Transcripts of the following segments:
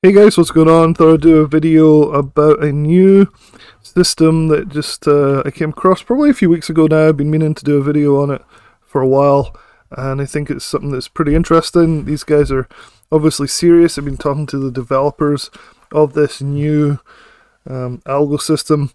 Hey guys, what's going on? Thought I'd do a video about a new system that just I came across probably a few weeks ago now. I've been meaning to do a video on it for a while, and I think it's something that's pretty interesting. These guys are obviously serious. I've been talking to the developers of this new algo system,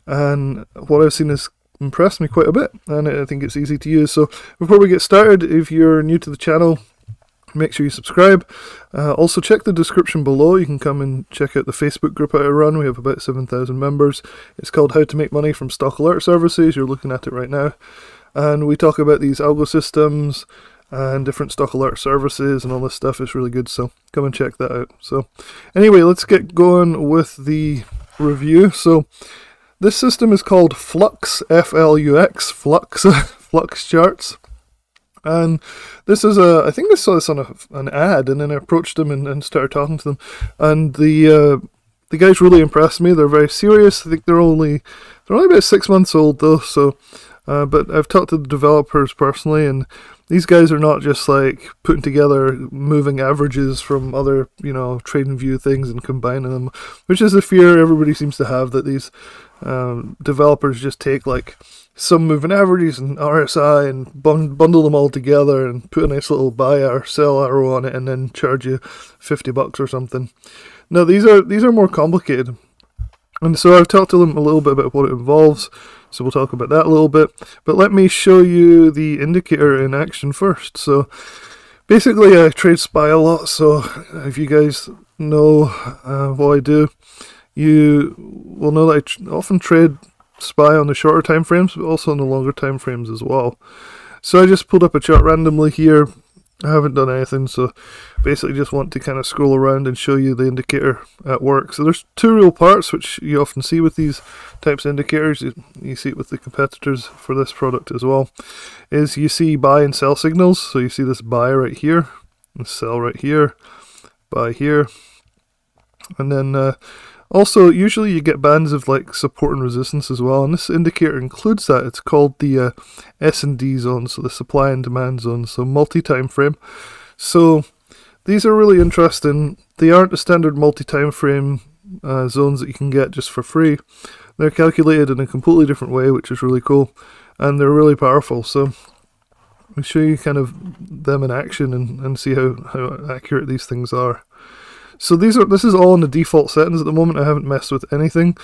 and what I've seen has impressed me quite a bit, and I think it's easy to use. So before we get started, if you're new to the channel, make sure you subscribe. Also check the description below. You can come and check out the Facebook group I run. We have about 7,000 members. It's called How to Make Money from Stock Alert Services. You're looking at it right now. And we talk about these algo systems and different stock alert services and all this stuff. It's really good, so come and check that out. So anyway, let's get going with the review. So this system is called Flux, F-L-U-X, Flux, Flux charts. And this is I think I saw this on an ad, and then I approached them and started talking to them. And the guys really impressed me. They're very serious. I think they're only about 6 months old though. So, but I've talked to the developers personally, and these guys are not just like putting together moving averages from other, trading view things and combining them, which is the fear everybody seems to have, that these developers just take like some moving averages and RSI and bundle them all together and put a nice little buy or sell arrow on it and then charge you $50 or something. No, these are more complicated. And so I've talked to them a little bit about what it involves, so we'll talk about that a little bit. But let me show you the indicator in action first. So basically I trade SPY a lot, so if you guys know what I do, you will know that I often trade SPY on the shorter time frames, but also on the longer time frames as well. So I just pulled up a chart randomly here. I haven't done anything, so basically just want to kind of scroll around and show you the indicator at work. So there's two real parts, which you often see with these types of indicators. You see it with the competitors for this product as well, is you see buy and sell signals. So you see this buy right here, and sell right here, buy here, and then also, usually you get bands of like support and resistance as well, and this indicator includes that. It's called the S&D zone, so the supply and demand zone, so multi-time frame. So these are really interesting. They aren't the standard multi-time frame zones that you can get just for free. They're calculated in a completely different way, which is really cool, and they're really powerful. So I'll show you kind of them in action and see how accurate these things are. So this is all in the default settings at the moment. I haven't messed with anything.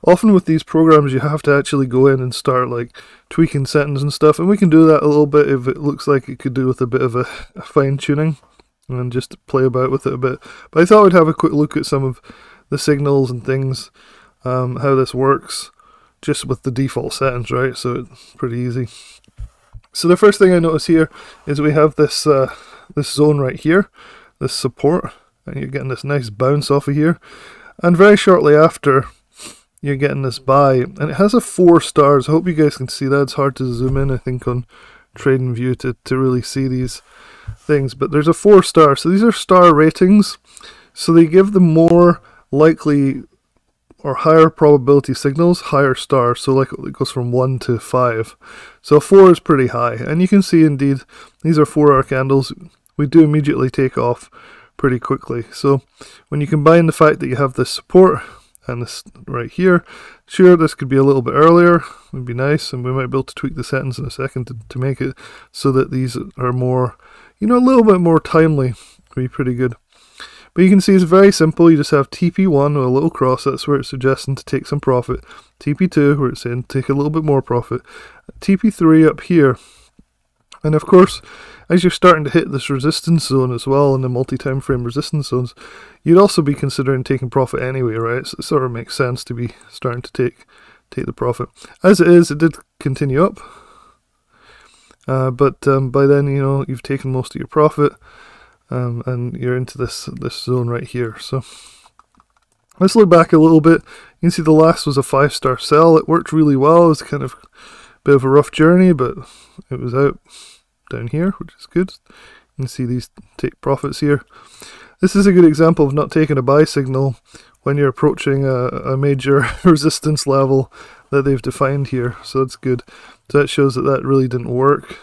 Often with these programs you have to actually go in and start like tweaking settings and stuff, and we can do that a little bit if it looks like it could do with a bit of a fine tuning and just play about with it a bit. But I thought we'd have a quick look at some of the signals and things, how this works just with the default settings, right? So it's pretty easy. So the first thing I notice here is we have this this zone right here, this support. And you're getting this nice bounce off of here, and very shortly after you're getting this buy, and it has a 4 stars. I hope you guys can see that. It's hard to zoom in, I think, on TradingView to really see these things, but there's a 4 star. So these are star ratings, so they give the more likely or higher probability signals higher stars. So like it goes from 1 to 5, so 4 is pretty high, and you can see indeed these are 4-hour candles. We do immediately take off pretty quickly. So when you combine the fact that you have this support and this right here, sure, this could be a little bit earlier, would be nice, and we might be able to tweak the settings in a second to make it so that these are more, a little bit more timely. Would be pretty good. But you can see it's very simple. You just have TP1 with a little cross, that's where it's suggesting to take some profit. TP2 where it's saying take a little bit more profit. TP3 up here. And of course, as you're starting to hit this resistance zone as well, in the multi-time frame resistance zones, you'd also be considering taking profit anyway, right? So it sort of makes sense to be starting to take the profit. As it is, it did continue up, but by then, you've taken most of your profit, and you're into this zone right here. So let's look back a little bit. You can see the last was a 5-star sell. It worked really well. It was kind of a bit of a rough journey, but it was out down here, which is good. You can see these take profits here. This is a good example of not taking a buy signal when you're approaching a major resistance level that they've defined here, so that's good. So that shows that really didn't work.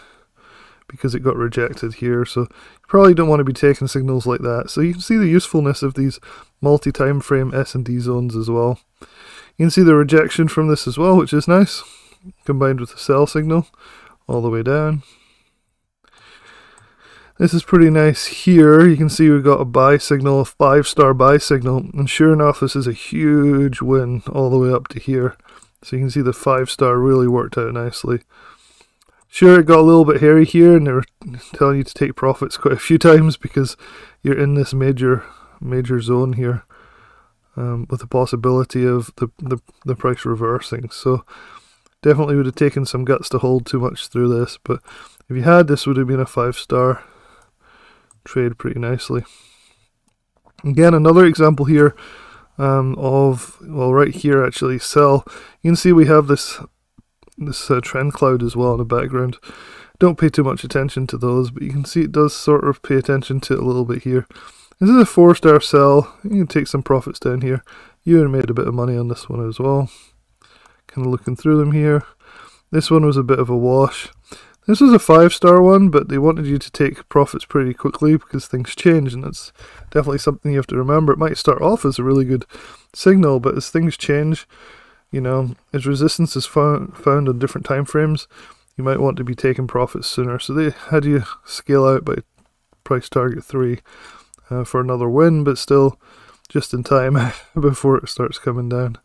because it got rejected here. So you probably don't want to be taking signals like that. So you can see the usefulness of these multi-time frame S&D zones as well. You can see the rejection from this as well, which is nice, combined with the sell signal all the way down. This is pretty nice here. You can see we've got a buy signal, a 5-star buy signal, and sure enough, this is a huge win all the way up to here. So you can see the 5-star really worked out nicely. Sure, it got a little bit hairy here, and they were telling you to take profits quite a few times because you're in this major zone here, with the possibility of the price reversing. So definitely would have taken some guts to hold too much through this, but if you had, this would have been a 5-star trade pretty nicely. Again, another example here of, well, right here actually, sell. You can see we have this trend cloud as well in the background. Don't pay too much attention to those, but you can see it does sort of pay attention to it a little bit here. This is a 4-star sell. You can take some profits down here. You would have made a bit of money on this one as well. Kind of looking through them here. This one was a bit of a wash. This was a 5-star one, but they wanted you to take profits pretty quickly because things change, and that's definitely something you have to remember. It might start off as a really good signal, but as things change, you know, as resistance is found on different time frames, you might want to be taking profits sooner. So they had you scale out by price target 3 for another win, but still just in time before it starts coming down.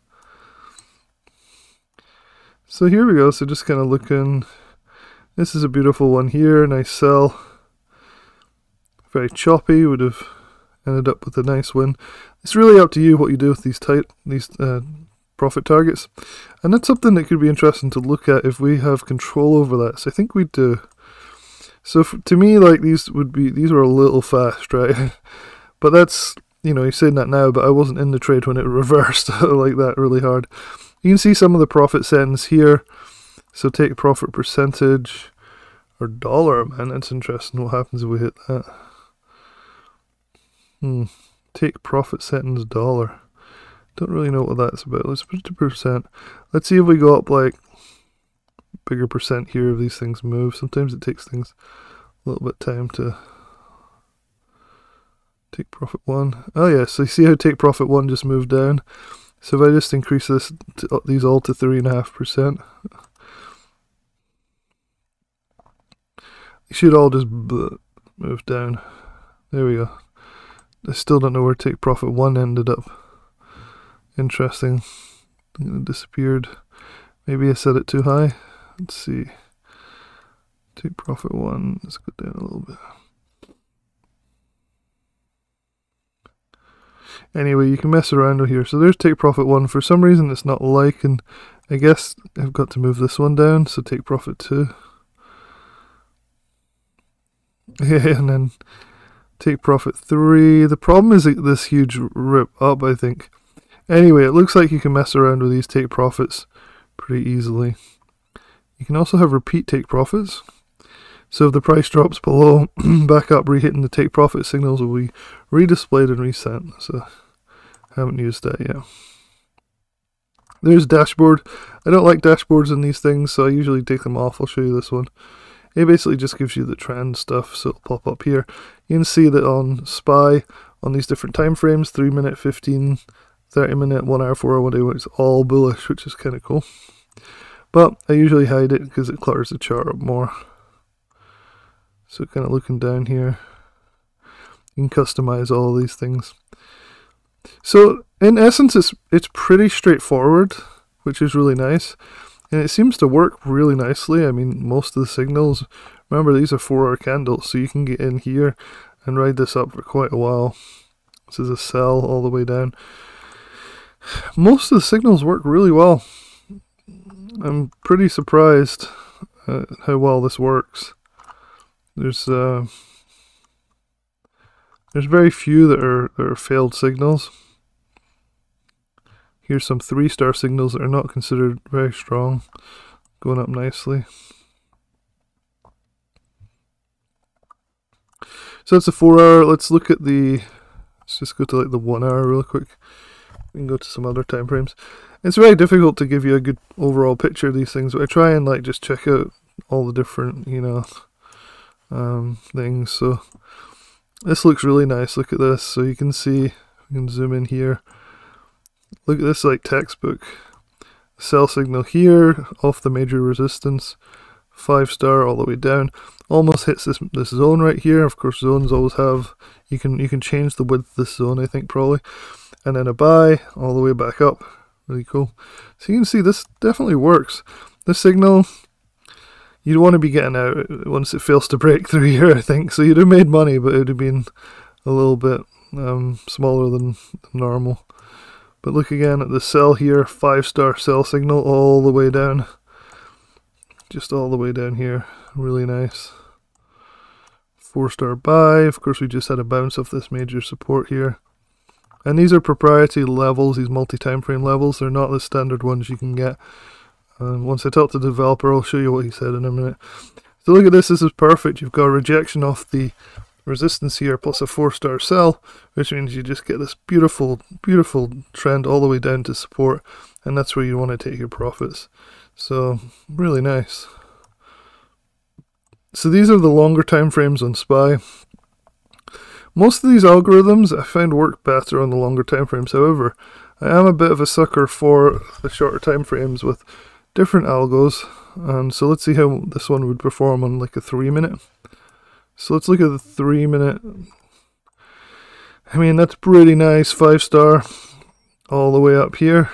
So here we go. So just kind of looking. This is a beautiful one here, nice sell. Very choppy, would have ended up with a nice win. It's really up to you what you do with these profit targets, and that's something that could be interesting to look at if we have control over that. So I think we do. So to me, like, these were a little fast, right? But that's, you know, you're saying that now, but I wasn't in the trade when it reversed like that really hard. You can see some of the profit settings here. So take profit percentage or dollar amount. That's interesting. What happens if we hit that? Take profit settings dollar. Don't really know what that's about. Let's put it to percent. Let's see if we go up like bigger percent here if these things move. Sometimes it takes things a little bit time to take profit 1. Oh yeah, so you see how take profit 1 just moved down. So if I just increase this these all to 3.5%. You should all just move down. There we go. I still don't know where take profit 1 ended up. Interesting. It disappeared. Maybe I set it too high. Let's see. Take profit 1. Let's go down a little bit. Anyway, you can mess around with here. So there's take profit 1. For some reason it's not liking. I guess I've got to move this one down. So take profit 2. Yeah, and then take profit 3. The problem is this huge rip up, I think. Anyway, it looks like you can mess around with these take profits pretty easily. You can also have repeat take profits. So if the price drops below, back up, re-hitting the take profit signals will be redisplayed and reset. So I haven't used that yet. There's dashboard. I don't like dashboards in these things, so I usually take them off. I'll show you this one. It basically just gives you the trend stuff, so it'll pop up here. You can see that on SPY, on these different time frames, 3 minute, 15, 30 minute, 1 hour, 4 hour, 1 day, it's all bullish, which is kind of cool. But I usually hide it because it clutters the chart up more. So kind of looking down here, you can customize all these things. So in essence, it's pretty straightforward, which is really nice. And it seems to work really nicely. I mean, most of the signals, remember these are 4-hour candles, so you can get in here and ride this up for quite a while. This is a sell all the way down. Most of the signals work really well. I'm pretty surprised at how well this works. There's very few that are failed signals. Here's some 3-star signals that are not considered very strong, going up nicely. So that's a 4-hour. Let's look at let's just go to like the 1 hour real quick. We can go to some other time frames. It's very difficult to give you a good overall picture of these things, but I try and like just check out all the different, you know, things. So this looks really nice. Look at this. So you can see, you can zoom in here. Look at this, like textbook. Cell signal here off the major resistance, 5-star all the way down, almost hits this zone right here. Of course, zones always have, you can change the width of this zone, I think, probably, and then a buy all the way back up. Really cool. So you can see this definitely works. This signal, you'd want to be getting out once it fails to break through here, I think. So you'd have made money, but it would have been a little bit smaller than normal. But look again at the cell here, 5-star cell signal all the way down. Just all the way down here. Really nice. 4-star buy. Of course, we just had a bounce off this major support here. And these are proprietary levels, these multi-time frame levels. They're not the standard ones you can get. Once I talk to the developer, I'll show you what he said in a minute. So look at this. This is perfect. You've got a rejection off the resistance here plus a 4-star cell, which means you just get this beautiful trend all the way down to support, and that's where you want to take your profits. So really nice. So these are the longer time frames on SPY. Most of these algorithms I find work better on the longer time frames. However, I am a bit of a sucker for the shorter time frames with different algos, and so let's see how this one would perform on like a 3-minute. So let's look at the 3-minute. I mean, that's pretty nice, 5-star all the way up here.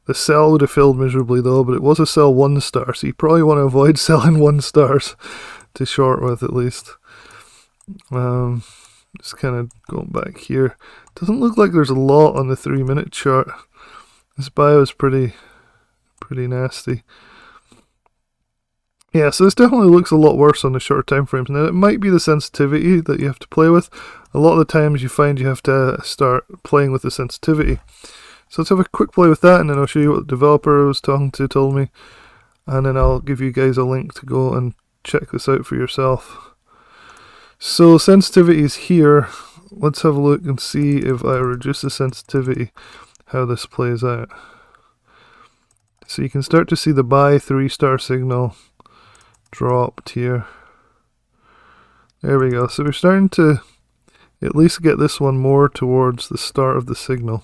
The cell would have failed miserably though, but it was a cell 1-star, so you probably want to avoid selling 1-stars to short with at least. Just kind of going back here. Doesn't look like there's a lot on the 3-minute chart. This bio is pretty nasty. Yeah, so this definitely looks a lot worse on the shorter time frames. Now, it might be the sensitivity that you have to play with. A lot of the times you find you have to start playing with the sensitivity. So let's have a quick play with that, and then I'll show you what the developer I was talking to told me. And then I'll give you guys a link to go and check this out for yourself. So sensitivity is here. Let's have a look and see if I reduce the sensitivity, how this plays out. So you can start to see the buy 3-star signal dropped here. There we go. So we're starting to at least get this one more towards the start of the signal.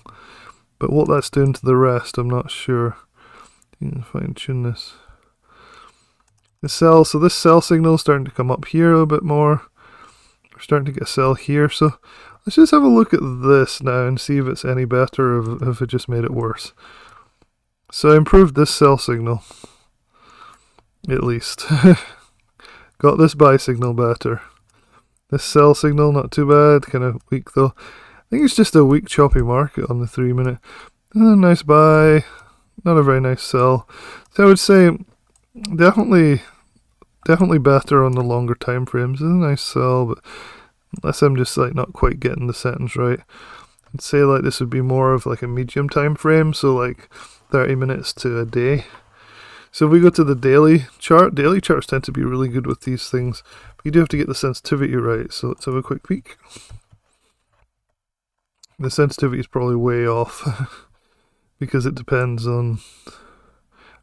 But what that's doing to the rest, I'm not sure. You can fine tune this. The cell, so this cell signal is starting to come up here a little bit more. We're starting to get a cell here. So let's just have a look at this now and see if it's any better or if it just made it worse. So I improved this cell signal. At least. Got this buy signal better. This sell signal, not too bad. Kind of weak though. I think it's just a weak choppy market on the 3-minute. Nice buy. Not a very nice sell. So I would say definitely better on the longer time frames. It's a nice sell, but unless I'm just like not quite getting the settings right. I'd say like this would be more of like a medium time frame, so like 30 minutes to a day. So if we go to the daily charts tend to be really good with these things. But you do have to get the sensitivity right, so let's have a quick peek. The sensitivity is probably way off because it depends on...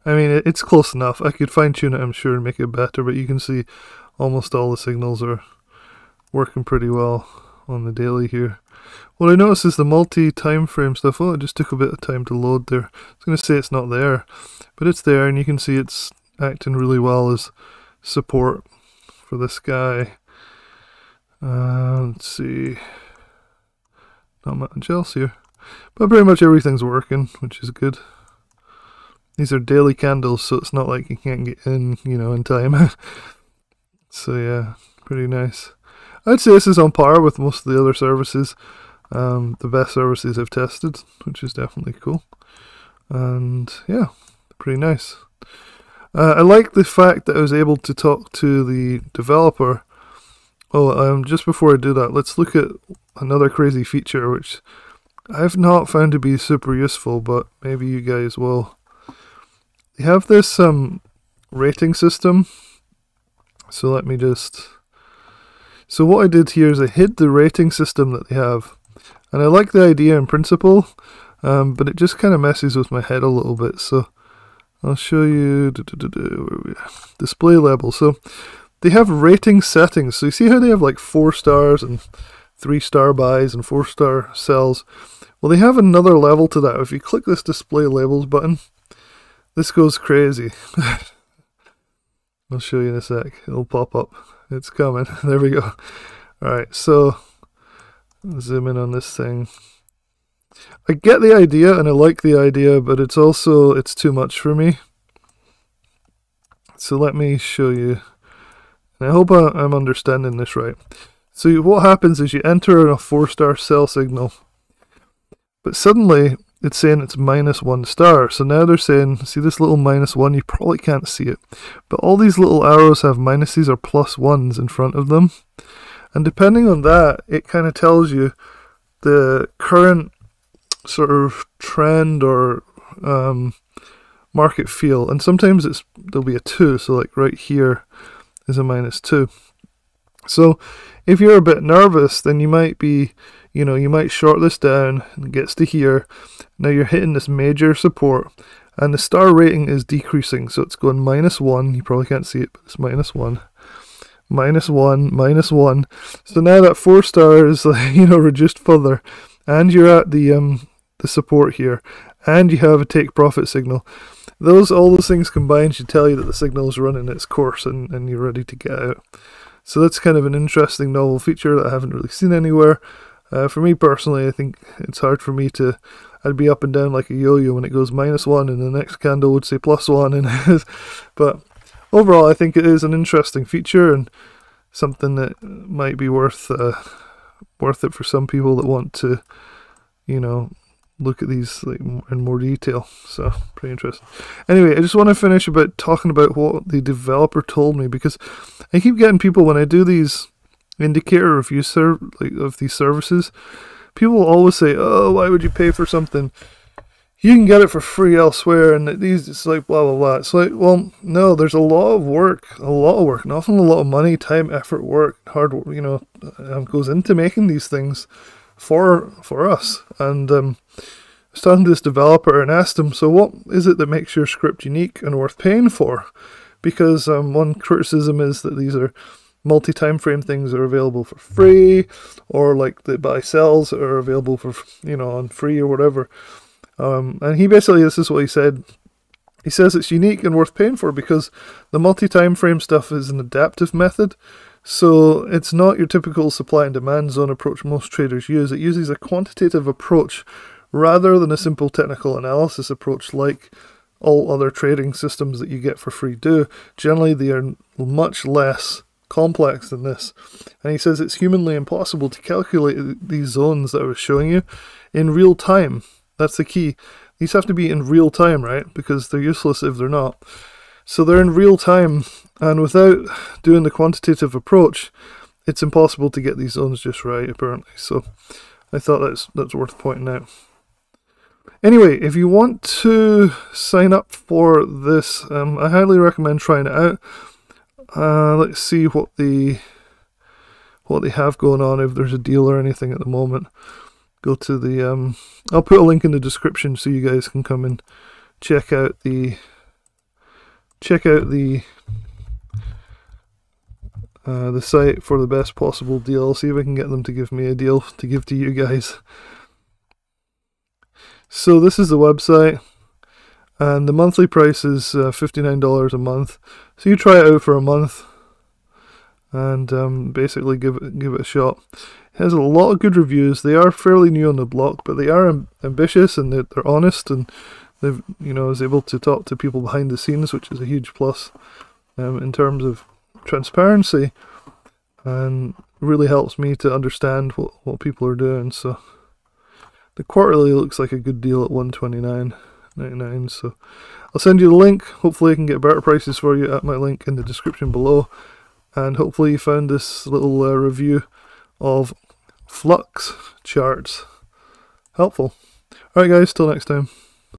I mean, it's close enough. I could fine tune it, I'm sure, and make it better, but you can see almost all the signals are working pretty well on the daily here. What I noticed is the multi-time frame stuff. Oh, it just took a bit of time to load there. I was going to say it's not there, but it's there, and you can see it's acting really well as support for this guy. Let's see. Not much else here, but pretty much everything's working, which is good. These are daily candles, so it's not like you can't get in, you know, in time. So yeah, pretty nice. I'd say this is on par with most of the other services. The best services I've tested, which is definitely cool. And yeah, pretty nice. I like the fact that I was able to talk to the developer. Oh, just before I do that, let's look at another crazy feature which I've not found to be super useful, but maybe you guys will. They have this rating system. So let me just... So what I did here is I hid the rating system that they have. And I like the idea in principle, but it just kind of messes with my head a little bit. So I'll show you display level. So they have rating settings. So you see how they have like 4 stars and 3-star buys and 4-star sells? Well, they have another level to that. If you click this display labels button, this goes crazy. I'll show you in a sec. It'll pop up. It's coming. There we go. Alright, so zoom in on this thing. I get the idea and I like the idea, but it's too much for me. So let me show you. And I hope I'm understanding this right. So what happens is you enter a 4-star sell signal, but suddenly it's saying it's -1 star. So now they're saying, see this little -1, you probably can't see it, but all these little arrows have minuses or +1s in front of them. And depending on that, it kind of tells you the current sort of trend or market feel. And sometimes there'll be a 2, so like right here is a -2. So if you're a bit nervous, then you might be, you might short this down and it gets to here. Now you're hitting this major support and the star rating is decreasing. So it's going -1. You probably can't see it, but it's -1. -1, -1. So now that 4 star is reduced further, and you're at the support here, and you have a take profit signal. All those things combined should tell you that the signal is running its course and you're ready to get out. So that's kind of an interesting novel feature that I haven't really seen anywhere. For me personally, I think it's hard for me I'd be up and down like a yo-yo when it goes -1 and the next candle would say +1. But overall, I think it is an interesting feature and something that might be worth it for some people that want to, look at these in more detail. So pretty interesting. Anyway, I just want to finish about talking about what the developer told me, because I keep getting people when I do these indicator review of these services, people always say, "Oh, why would you pay for something? You can get it for free elsewhere." And it's like blah blah blah. It's like, well, no, there's a lot of work, and often a lot of money, time, effort, work, hard work, goes into making these things for us. And I was talking to this developer and asked him, so what is it that makes your script unique and worth paying for? Because one criticism is that these are multi-time frame things are available for free, or like the buy sells are available for on free or whatever. And he basically, this is what he said. He says it's unique and worth paying for because the multi-time frame stuff is an adaptive method. So it's not your typical supply and demand zone approach most traders use. It uses a quantitative approach rather than a simple technical analysis approach like all other trading systems that you get for free do. Generally, they are much less complex than this. And he says it's humanly impossible to calculate these zones that I was showing you in real time. That's the key. These have to be in real time, right? Because they're useless if they're not. So they're in real time, and without doing the quantitative approach, it's impossible to get these zones just right, apparently. So I thought that's worth pointing out. Anyway, if you want to sign up for this, I highly recommend trying it out. Let's see what they have going on, if there's a deal or anything at the moment. Go to the I'll put a link in the description so you guys can come and check out the site for the best possible deal. I'll see if I can get them to give me a deal to give to you guys. So this is the website, and the monthly price is $59 a month. So you try it out for a month and basically give it a shot. It has a lot of good reviews. They are fairly new on the block, but they are ambitious and they're honest, and they've is able to talk to people behind the scenes, which is a huge plus in terms of transparency, and really helps me to understand what people are doing. So the quarterly looks like a good deal at $129.99. So I'll send you the link. Hopefully I can get better prices for you at my link in the description below, and hopefully you found this little review of Flux charts helpful. Alright guys, till next time.